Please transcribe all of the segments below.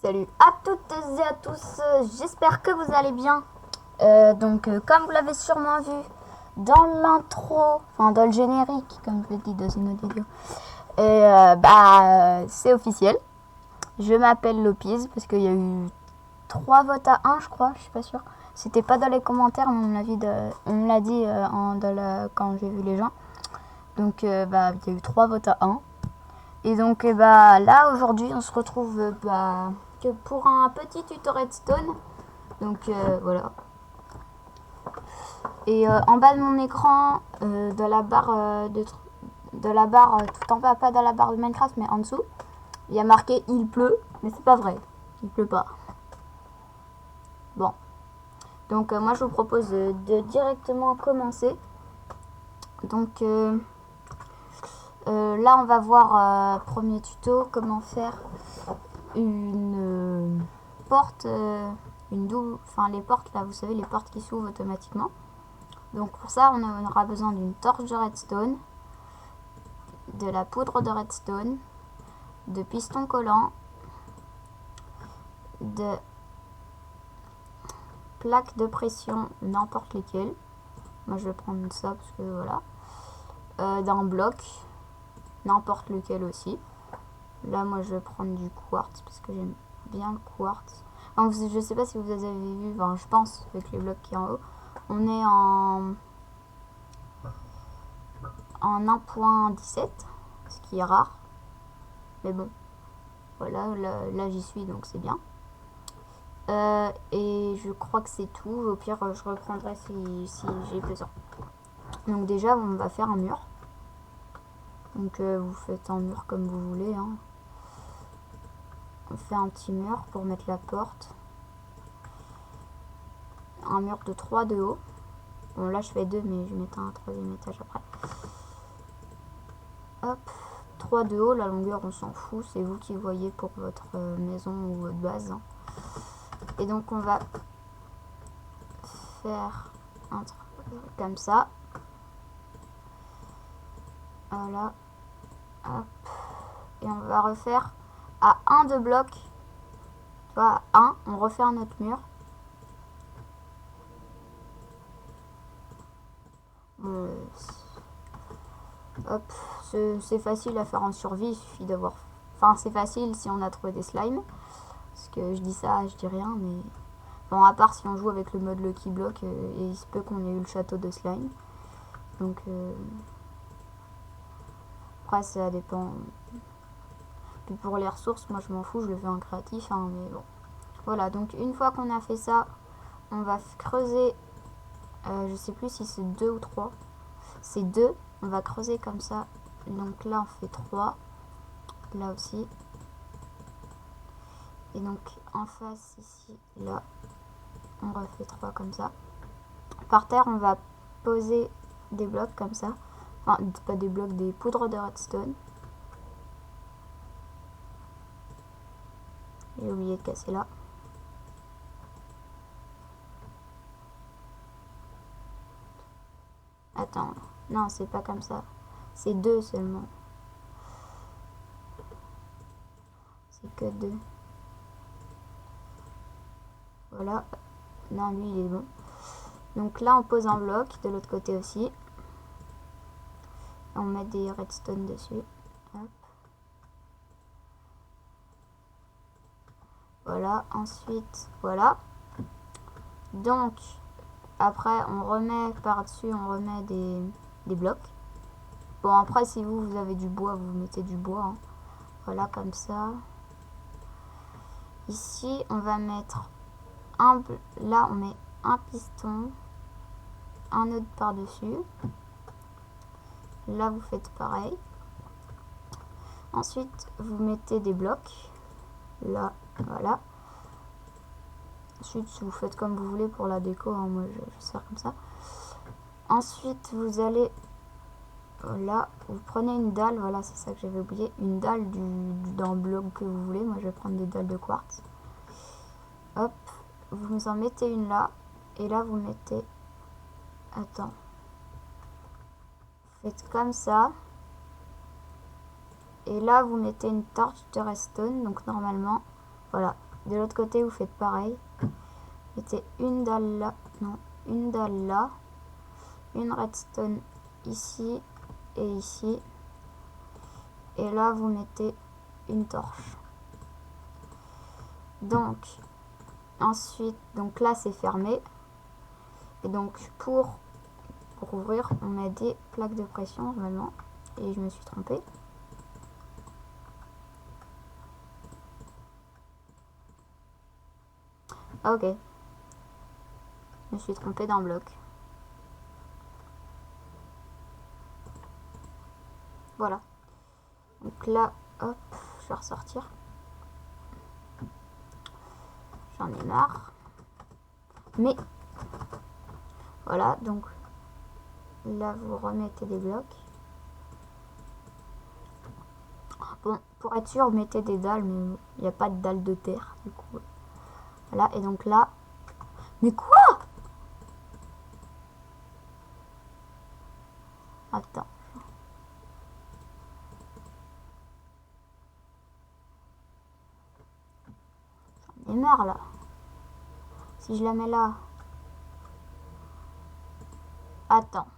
Salut à toutes et à tous, j'espère que vous allez bien. Comme vous l'avez sûrement vu dans l'intro, enfin dans le générique, comme je le dis dans une autre vidéo, c'est officiel. Je m'appelle Lopiz parce qu'il y a eu 3 votes à 1, je crois, je suis pas sûre. C'était pas dans les commentaires, mais on me l'a dit quand j'ai vu les gens. Donc, il y a eu 3 votes à 1. Et donc, là, aujourd'hui, on se retrouve que pour un petit tuto redstone. Donc, voilà. Et en bas de mon écran, de la barre, tout en bas, pas dans la barre de Minecraft, mais en dessous, il y a marqué « Il pleut », mais c'est pas vrai. Il pleut pas. Bon. Donc, moi, je vous propose de directement commencer. Donc, là, on va voir, premier tuto, comment faire une porte, une double, enfin les portes là, vous savez, les portes qui s'ouvrent automatiquement. Donc pour ça, on aura besoin d'une torche de redstone, de la poudre de redstone, de pistons collants, de plaques de pression, n'importe lesquelles. Moi je vais prendre ça parce que voilà. D'un bloc, n'importe lequel aussi. Là, moi je vais prendre du quartz parce que j'aime bien le quartz. Donc, je sais pas si vous avez vu, enfin, je pense, avec les blocs qui sont en haut, on est en 1.17, ce qui est rare. Mais bon, voilà, là j'y suis, donc c'est bien. Et je crois que c'est tout. Au pire, je reprendrai si j'ai besoin. Donc déjà, on va faire un mur. Donc vous faites un mur comme vous voulez, hein. On fait un petit mur pour mettre la porte. Un mur de 3 de haut. Bon, là je fais 2, mais je mettrai un troisième étage après. Hop, 3 de haut, la longueur on s'en fout, c'est vous qui voyez pour votre maison ou votre base, hein. Et donc on va faire un truc comme ça. Voilà. Hop. Et on va refaire à 1 de bloc. Tu vois, à 1, on refait un autre mur. Hop, c'est facile à faire en survie, il suffit d'avoir... Enfin, c'est facile si on a trouvé des slimes. Parce que je dis ça, je dis rien, mais... Bon, à part si on joue avec le mode Lucky Block, et il se peut qu'on ait eu le château de slime. Donc, après, ça dépend. Puis pour les ressources, moi je m'en fous, je le fais en créatif, hein, mais bon. Voilà, donc une fois qu'on a fait ça, on va creuser... je sais plus si c'est 2 ou 3. C'est 2, on va creuser comme ça. Donc là, on fait 3. Là aussi. Et donc en face ici, là, on refait 3 comme ça. Par terre, on va poser des blocs comme ça. Enfin, pas des blocs, des poudres de redstone. J'ai oublié de casser là. Attends, non, c'est pas comme ça. C'est 2 seulement. C'est que 2. Voilà. Non, lui, il est bon. Donc là, on pose un bloc, de l'autre côté aussi. On met des redstone dessus. Hop. Voilà, ensuite, voilà. Donc, après, on remet par-dessus, on remet des blocs. Bon, après, si vous avez du bois, vous mettez du bois, hein. Voilà, comme ça. Ici, on va mettre là, on met un piston, un autre par-dessus. Là, vous faites pareil. Ensuite, vous mettez des blocs. Là, voilà. Ensuite, vous faites comme vous voulez pour la déco, hein. Moi, je sers comme ça. Ensuite, vous allez... Là, vous prenez une dalle. Voilà, c'est ça que j'avais oublié. Une dalle d'un bloc que vous voulez. Moi, je vais prendre des dalles de quartz. Hop. Vous en mettez une là. Et là, vous mettez... Attends. Faites comme ça. Et là, vous mettez une torche de redstone. Donc, normalement, voilà. de l'autre côté, vous faites pareil. Mettez une dalle là, non, une dalle là, une redstone ici et ici. Et là, vous mettez une torche. Donc, ensuite, donc là, c'est fermé. Et donc, pour ouvrir, on met des plaques de pression, normalement. Et je me suis trompée. Ok. Je me suis trompée d'un bloc. Voilà. Donc là, hop, je vais ressortir. J'en ai marre. Mais, voilà, donc là, vous remettez des blocs. Bon, pour être sûr, mettez des dalles, mais il n'y a pas de dalles de terre, du coup. Voilà, et donc là... Mais quoi? Attends. J'en ai marre, là. Si je la mets là... Attends.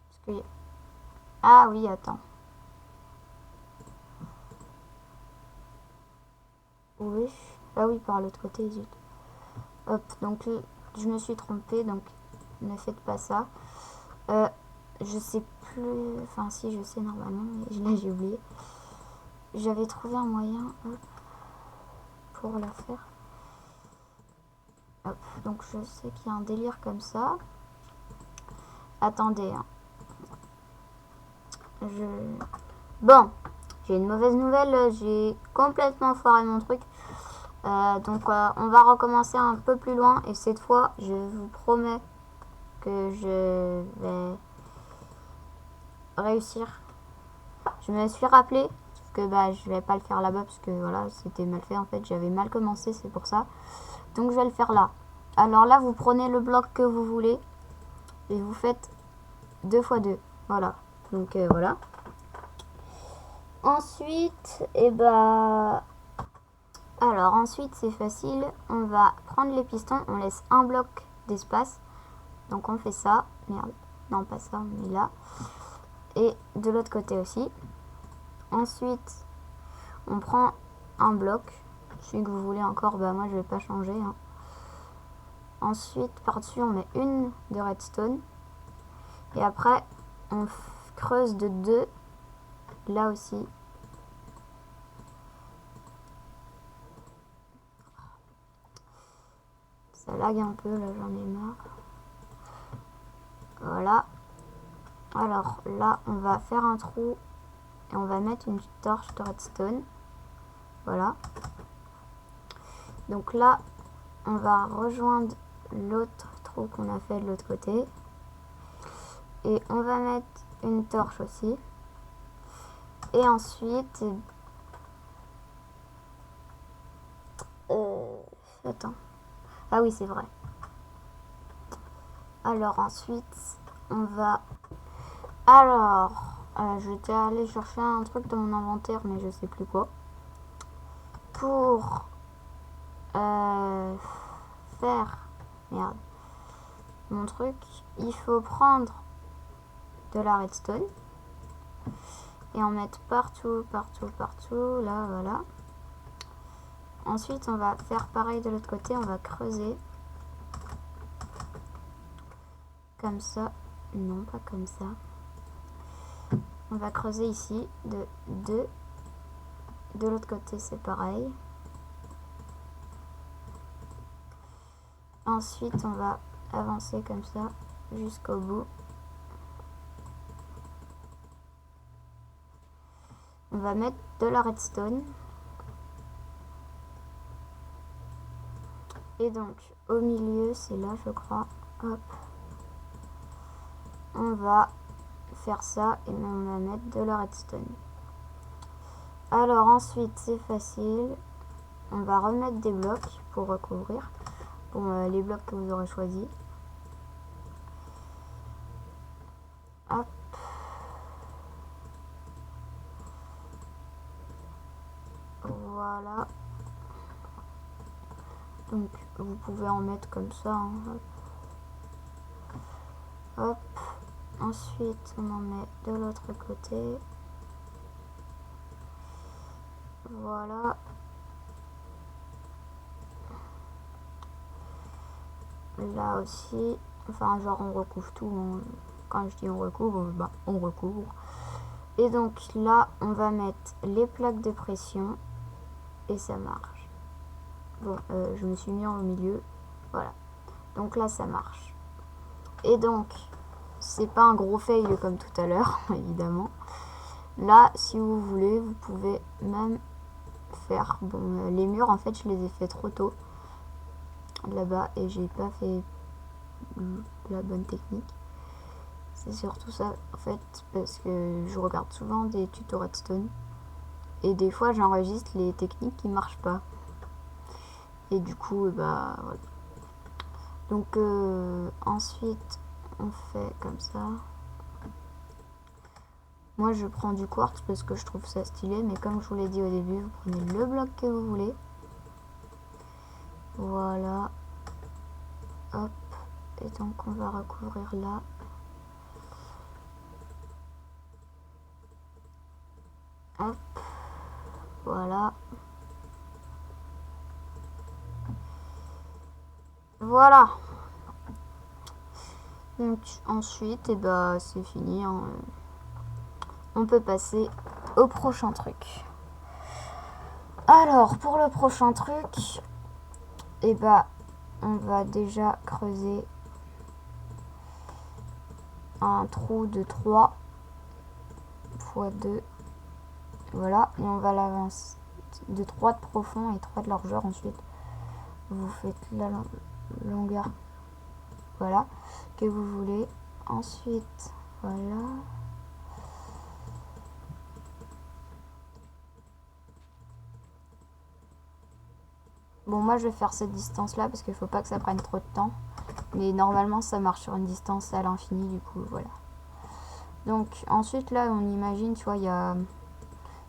Parce que... Ah oui, attends. Oui. Ah oui, par l'autre côté, zut. Hop, donc je me suis trompée, donc ne faites pas ça. Je sais plus... Enfin, si, je sais normalement, mais là, j'ai oublié. J'avais trouvé un moyen, hop, pour la faire. Hop, donc je sais qu'il y a un délire comme ça. Attendez, hein. Bon, j'ai une mauvaise nouvelle, j'ai complètement foiré mon truc. Donc on va recommencer un peu plus loin et cette fois je vous promets que je vais réussir. Je me suis rappelé que bah je vais pas le faire là-bas parce que voilà c'était mal fait en fait, j'avais mal commencé, c'est pour ça. Donc je vais le faire là. Alors là vous prenez le bloc que vous voulez et vous faites 2 x 2. Voilà. Donc voilà. Ensuite, et bah alors ensuite c'est facile, on va prendre les pistons, on laisse un bloc d'espace. Donc on fait ça, merde, non pas ça, mais là. Et de l'autre côté aussi. Ensuite, on prend un bloc, celui que vous voulez encore, bah moi je vais pas changer. Hein. Ensuite, par-dessus on met une de redstone. Et après, on creuse de 2, là aussi. Ça lag un peu, là j'en ai marre. Voilà. Alors là, on va faire un trou et on va mettre une torche de redstone. Voilà. Donc là, on va rejoindre l'autre trou qu'on a fait de l'autre côté. Et on va mettre une torche aussi. Et ensuite... attends. Ah oui, c'est vrai. Alors ensuite, on va... Alors, j'étais allée chercher un truc dans mon inventaire, mais je sais plus quoi. Pour faire... Merde. Mon truc, il faut prendre de la redstone. Et en mettre partout, partout, partout. Là, voilà. Ensuite, on va faire pareil de l'autre côté. On va creuser. Comme ça. Non, pas comme ça. On va creuser ici de 2. De l'autre côté, c'est pareil. Ensuite, on va avancer comme ça jusqu'au bout. On va mettre de la redstone. Et donc, au milieu, c'est là, je crois. Hop. On va faire ça et on va mettre de la redstone. Alors ensuite, c'est facile. On va remettre des blocs pour recouvrir. Bon, les blocs que vous aurez choisis. Hop. Voilà. Donc vous pouvez en mettre comme ça, hein. Hop. Ensuite on en met de l'autre côté. Voilà. Là aussi, enfin genre on recouvre tout. Quand je dis on recouvre, bah, on recouvre. Et donc là on va mettre les plaques de pression et ça marche. Bon, je me suis mis au milieu. Voilà. Donc là ça marche. Et donc c'est pas un gros fail comme tout à l'heure, évidemment. Là, si vous voulez, vous pouvez même faire... Bon, les murs, en fait, je les ai fait trop tôt. Là-bas, et j'ai pas fait la bonne technique. C'est surtout ça, en fait, parce que je regarde souvent des tutos redstone. Et des fois, j'enregistre les techniques qui marchent pas. Et du coup, bah, voilà. Donc, ensuite, on fait comme ça. Moi, je prends du quartz parce que je trouve ça stylé, mais comme je vous l'ai dit au début, vous prenez le bloc que vous voulez. Voilà. Hop. Et donc, on va recouvrir là. Hop. Voilà. Voilà. Donc, ensuite, et bah, c'est fini, hein. On peut passer au prochain truc. Alors, pour le prochain truc, et bah, on va déjà creuser un trou de 3 x 2. Voilà, et on va l'avancer de 3 de profond et 3 de largeur. Ensuite, vous faites la longueur, voilà, que vous voulez. Ensuite, voilà. Bon, moi je vais faire cette distance là parce qu'il faut pas que ça prenne trop de temps. Mais normalement ça marche sur une distance à l'infini, du coup voilà. Donc ensuite là on imagine, tu vois, il y a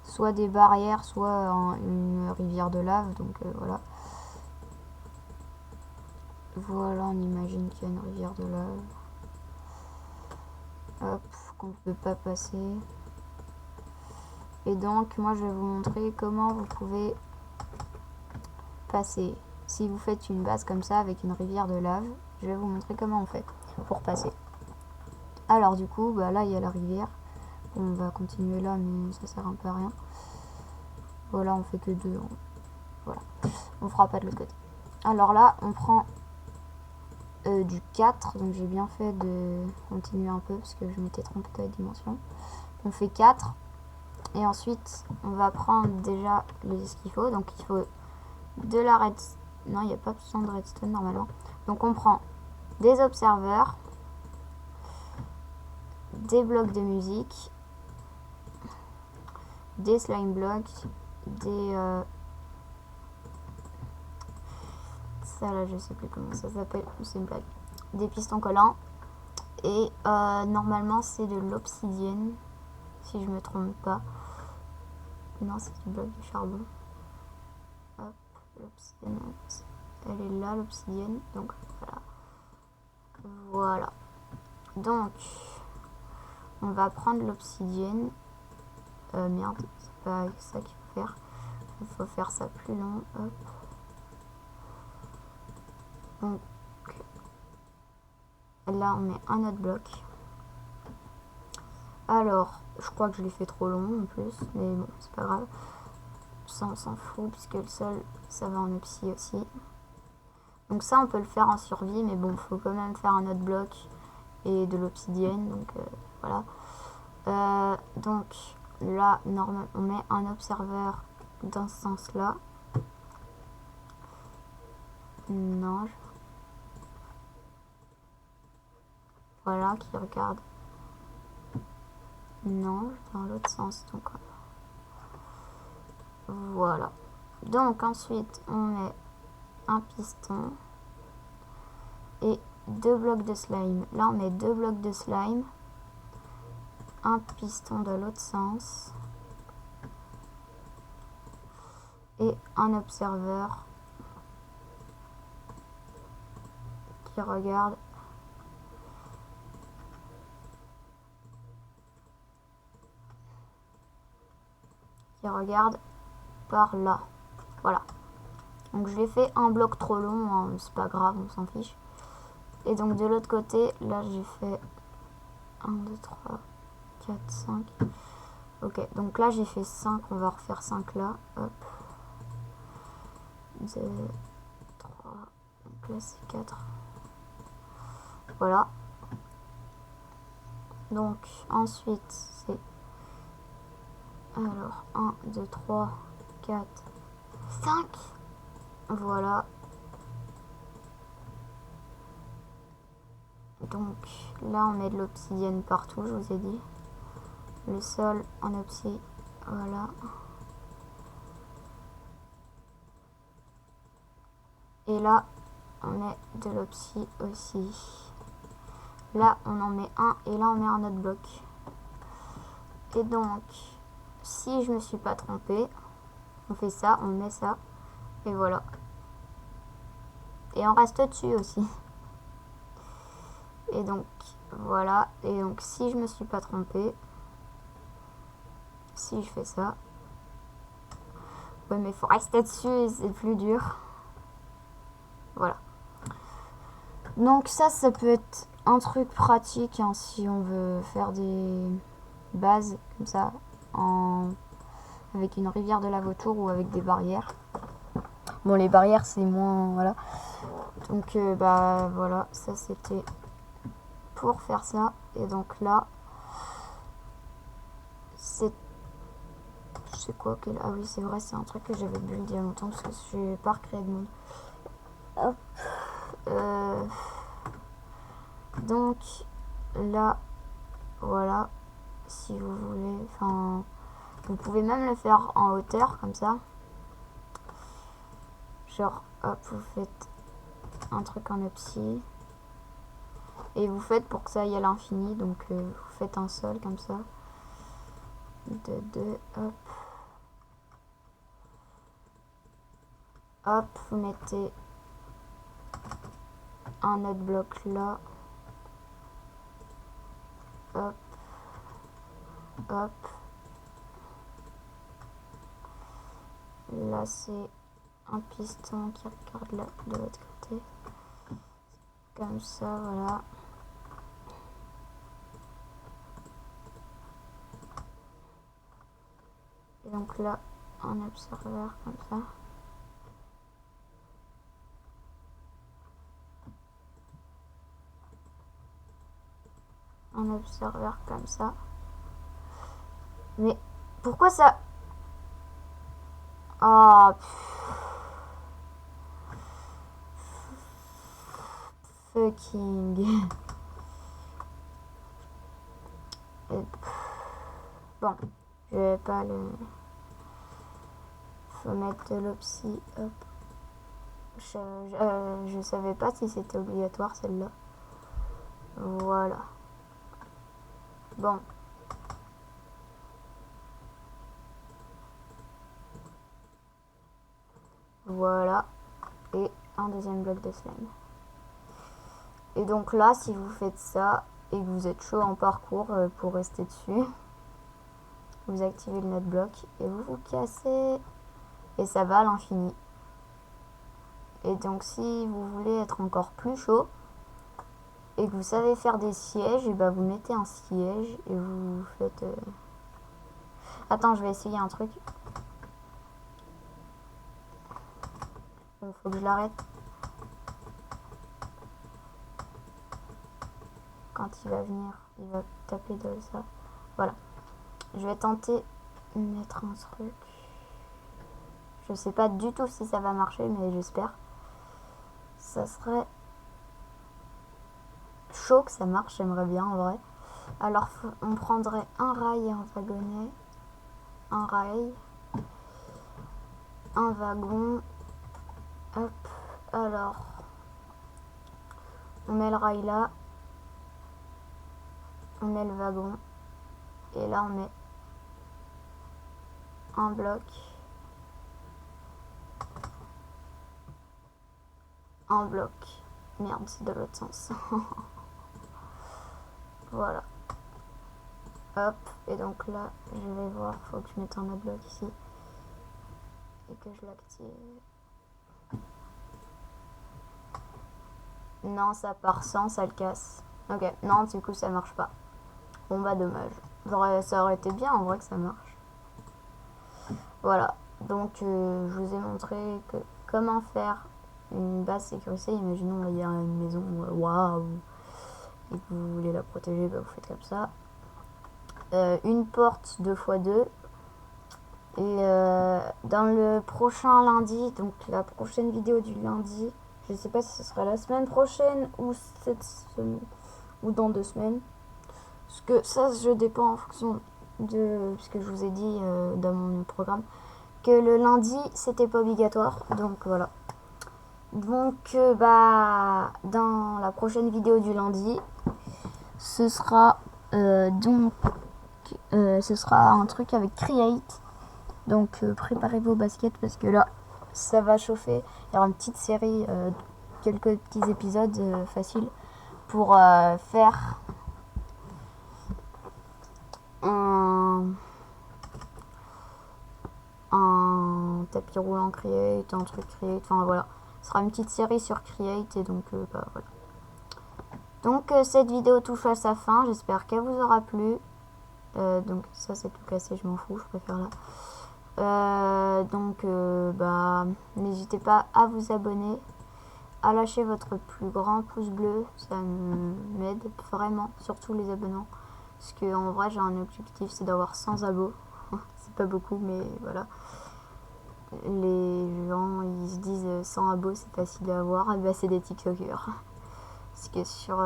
soit des barrières, soit une rivière de lave. Donc voilà. Voilà, on imagine qu'il y a une rivière de lave. Hop, qu'on ne peut pas passer. Et donc moi je vais vous montrer comment vous pouvez passer. Si vous faites une base comme ça avec une rivière de lave, je vais vous montrer comment on fait pour passer. Alors du coup, bah là il y a la rivière. On va continuer là, mais ça sert un peu à rien. Voilà, on fait que 2. Voilà, on fera pas de l'autre côté. Alors là, on prend du 4. Donc j'ai bien fait de continuer un peu parce que je m'étais trompée de la dimension. On fait 4. Et ensuite, on va prendre déjà ce qu'il faut. Donc il faut de la redstone. Non, il n'y a pas besoin de redstone normalement. Donc on prend des observeurs, des blocs de musique, des slime blocks, des... ça là, je sais plus comment ça s'appelle, c'est une blague. Des pistons collants. Et normalement, c'est de l'obsidienne, si je me trompe pas. Non, c'est du bloc de charbon. Hop, l'obsidienne. Elle est là, l'obsidienne. Donc voilà. Voilà. Donc, on va prendre l'obsidienne. Merde, c'est pas ça qu'il faut faire. Il faut faire ça plus long. Hop. Donc, là, on met un autre bloc. Alors, je crois que je l'ai fait trop long en plus, mais bon, c'est pas grave. Ça, on s'en fout, puisque le sol, ça va en obsi aussi. Donc ça, on peut le faire en survie, mais bon, faut quand même faire un autre bloc et de l'obsidienne, donc voilà. Donc là, normalement, on met un observeur dans ce sens-là. Non. Voilà, qui regarde. Non, dans l'autre sens, donc voilà. Donc ensuite, on met un piston et 2 blocs de slime. Là, on met 2 blocs de slime, un piston dans l'autre sens et un observeur qui regarde. Qui regarde par là. Voilà. Donc je l'ai fait un bloc trop long, hein, c'est pas grave, on s'en fiche. Et donc de l'autre côté, là j'ai fait 1, 2, 3, 4, 5. Ok, donc là j'ai fait 5, on va refaire 5 là. Hop. 2, 3, donc là c'est 4. Voilà. Donc ensuite c'est... Alors 1, 2, 3, 4, 5. Voilà. Donc là on met de l'obsidienne partout, je vous ai dit. Le sol en obsidienne. Voilà. Et là on met de l'obsidienne aussi. Là on en met un et là on met un autre bloc. Et donc si je me suis pas trompée, on fait ça, on met ça et voilà. Et on reste dessus aussi. Et donc voilà. Et donc si je me suis pas trompée, si je fais ça, ouais mais faut rester dessus et c'est plus dur. Voilà. Donc ça peut être un truc pratique hein, si on veut faire des bases comme ça avec une rivière de lave autour ou avec des barrières. Bon les barrières c'est moins voilà. Donc bah voilà, ça c'était pour faire ça. Et donc là c'est quoi que... Ah oui c'est vrai, c'est un truc que j'avais bu il y a longtemps parce que je n'ai pas recréé de monde. Hop. Donc là voilà, si vous voulez, enfin vous pouvez même le faire en hauteur comme ça, genre hop vous faites un truc en opsi et vous faites pour que ça aille à l'infini, donc vous faites un sol comme ça de 2, hop hop, vous mettez un autre bloc là, hop hop, là c'est un piston qui regarde là de l'autre côté comme ça, voilà. Et donc là un observeur comme ça, un observeur comme ça. Mais pourquoi ça... Oh, fucking... Bon, je vais pas le... Faut mettre de l'opsi, hop. Je savais pas si c'était obligatoire celle-là. Voilà. Bon. Voilà. Et un deuxième bloc de slime. Et donc là, si vous faites ça et que vous êtes chaud en parcours pour rester dessus, vous activez le note bloc et vous vous cassez. Et ça va à l'infini. Et donc si vous voulez être encore plus chaud et que vous savez faire des sièges, et bah vous mettez un siège et vous faites... Attends, je vais essayer un truc. Bon, faut que je l'arrête. Quand il va venir, il va taper de ça. Voilà. Je vais tenter de mettre un truc. Je sais pas du tout si ça va marcher, mais j'espère. Ça serait chaud que ça marche, j'aimerais bien en vrai. Alors on prendrait un rail et un wagonnet. Un rail. Un wagon. Hop. Alors. On met le rail là. On met le wagon. Et là on met un bloc. Un bloc. Merde, c'est de l'autre sens. Voilà. Hop, et donc là, je vais voir, faut que je mette un adblock ici. Et que je l'active. Non, ça part sans, ça le casse. Ok, non, du coup, ça marche pas. Bon, bah, dommage. Ça aurait été bien, en vrai, que ça marche. Voilà. Donc, je vous ai montré comment faire une base sécurisée. Imaginons, il y a une maison, waouh, et que vous voulez la protéger, bah, vous faites comme ça. Une porte 2x2. Et dans le prochain lundi, donc la prochaine vidéo du lundi, je sais pas si ce sera la semaine prochaine ou cette semaine ou dans 2 semaines. Parce que ça, je dépends en fonction de ce que je vous ai dit dans mon programme. Que le lundi, c'était pas obligatoire. Donc voilà. Donc bah dans la prochaine vidéo du lundi, ce sera ce sera un truc avec Create. Donc préparez vos baskets parce que là ça va chauffer. Il y aura une petite série, quelques petits épisodes faciles pour faire un tapis roulant Create, un truc Create, enfin voilà. Ce sera une petite série sur Create et donc bah, voilà. Donc cette vidéo touche à sa fin, j'espère qu'elle vous aura plu. Donc ça c'est tout cassé, je m'en fous, je préfère là. Donc bah n'hésitez pas à vous abonner, à lâcher votre plus grand pouce bleu, ça m'aide vraiment, surtout les abonnements, parce que en vrai j'ai un objectif, c'est d'avoir 100 abos. C'est pas beaucoup, mais voilà, les gens ils se disent 100 abos c'est facile à avoir, et bah c'est des tiktokers. Parce que sur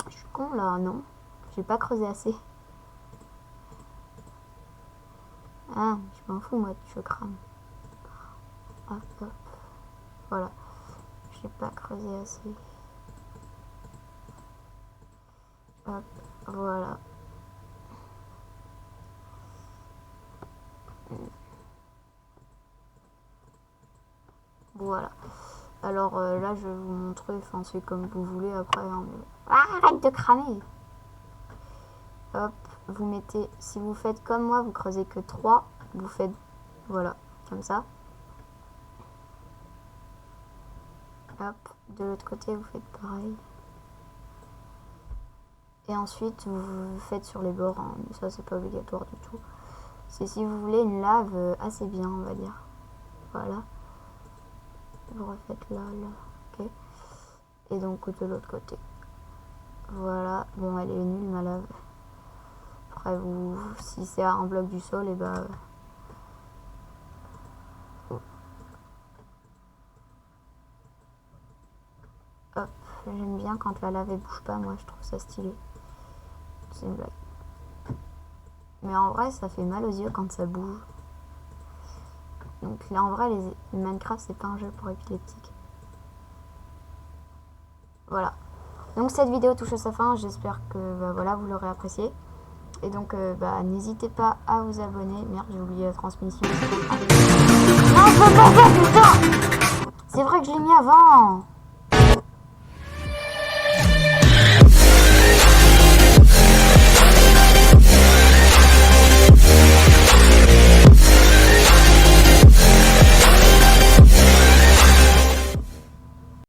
je suis con là, non, j'ai pas creusé assez. Ah, je m'en fous, moi, je crame. Hop, hop. Voilà. J'ai pas creusé assez. Hop, voilà. Voilà. Alors là, je vais vous montrer, enfin, c'est comme vous voulez après. Hein, mais... Ah, arrête de cramer! Hop, vous mettez, si vous faites comme moi, vous creusez que 3, vous faites, voilà, comme ça. Hop, de l'autre côté, vous faites pareil. Et ensuite, vous faites sur les bords, hein, mais ça, c'est pas obligatoire du tout. C'est si vous voulez une lave assez bien, on va dire. Voilà. Vous refaites là, ok. Et donc, de l'autre côté. Voilà. Bon, elle est nulle, ma lave. Après, vous, si c'est un bloc du sol, et bah... Hop, j'aime bien quand la lave elle bouge pas, moi je trouve ça stylé. C'est une blague. Mais en vrai, ça fait mal aux yeux quand ça bouge. Donc là, en vrai, les Minecraft, c'est pas un jeu pour épileptiques. Voilà. Donc cette vidéo touche à sa fin, j'espère que bah, voilà, vous l'aurez apprécié. Et donc, bah, n'hésitez pas à vous abonner. Merde, j'ai oublié la transmission. Non, je peux pas, putain! C'est vrai que je l'ai mis avant!